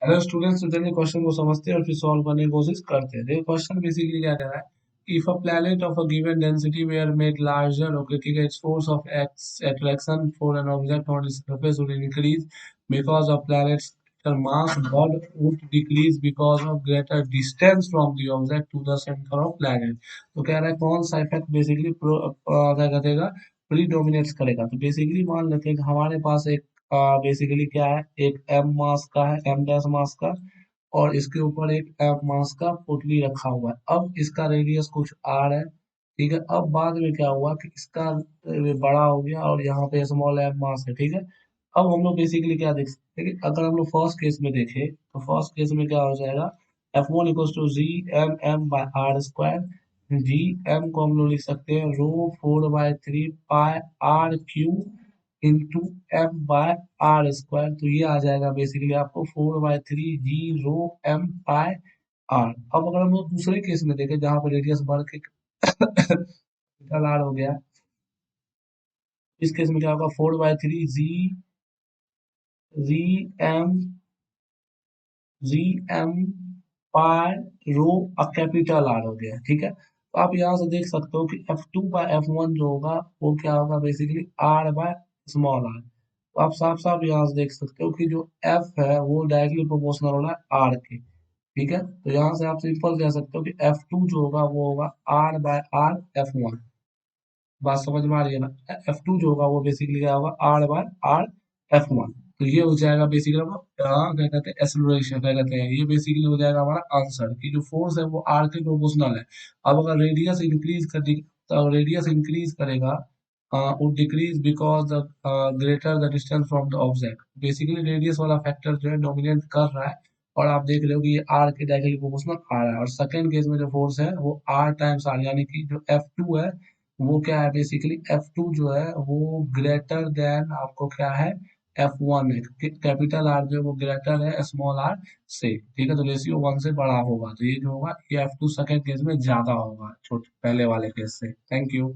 Hello students, तो चलिए question को समझते हैं और फिर सॉल्व करने की कोशिश करते हैं। देखो क्वेश्चन बेसिकली क्या कह रहा है, if a planet of a given density were made larger, okay ठीक है, its force of x attraction for an object on its surface would increase because of planets mass but would decrease because of greater distance from the object to the center of planet। तो कह रहा है कौन सा effect basically क्या करेगा, प्रीडोमिनेट्स करेगा। तो बेसिकली मान लेते हैं कि हमारे पास एक बेसिकली क्या है, एक एम मास का है, एम डैश मास का, और इसके ऊपर एक एम मास का पुतली रखा हुआ है। अब इसका रेडियस कुछ आर है, ठीक है। अब बाद में क्या हुआ कि इसका बड़ा हो गया और यहाँ पे स्मॉल एम मास है, ठीक है। अब हम लोग बेसिकली क्या देख सकते हैं कि अगर हम लोग फर्स्ट केस में देखें तो फर्स्ट केस में क्या हो जाएगा, F one equal to G M M by R square. G M को हम लोग लिख सकते हैं rho 4/3 pi R cube into M by R square. तो ये आ जाएगा बेसिकली आपको 4/3 जी रो एम पाई आर। अब अगर हम लोग दूसरे केस में देखें जहां पर रेडियस बढ़ के कैपिटल आर हो गया, इस केस में क्या होगा, 4/3 जी जी एम जी एम पाई रो कैपिटल आर हो गया, ठीक है। तो आप यहाँ से देख सकते हो कि F2/F1 जो होगा वो क्या होगा, बेसिकली R/स्मॉल आर। तो आप साफ साफ यहाँ से देख सकते हो कि जो F है वो डायरेक्टली प्रोपोर्शनल हो रहा है R के, ठीक है। तो यहाँ से आप सिंपल कह सकते हो कि F2 जो होगा वो होगा R/R F1। बात समझ में आ रही है ना। F2 जो होगा वो बेसिकली क्या होगा, R/R F1। तो ये हो जाएगा बेसिकली क्या कहते हैं, एक्सेलरेशन क्या कहते हैं, ये बेसिकली हो जाएगा हमारा आंसर कि जो फोर्स है वो आर के प्रोपोर्शनल है। अब अगर रेडियस इंक्रीज कर तो रेडियस इंक्रीज करेगा, would decrease because the greater the distance from the object। Basically radius वाला फैक्टर जो है डोमिनेट कर रहा है, और आप देख रहे हो कि ये आर के डायरेक्टली प्रोपोर्शनल आ रहा है। और सेकंड केस में जो फोर्स है वो आर टाइम्स आर, यानी कि जो F2 है वो क्या है, बेसिकली F2 जो है वो ग्रेटर देन आपको क्या है, F1 है, क्योंकि कैपिटल आर जो है वो ग्रेटर है स्मॉल आर से, ठीक है। तो रेशियो 1 से बड़ा होगा, तो ये जो होगा ये F2 सेकंड केस में ज्यादा होगा छोटे पहले वाले केस से। Thank you.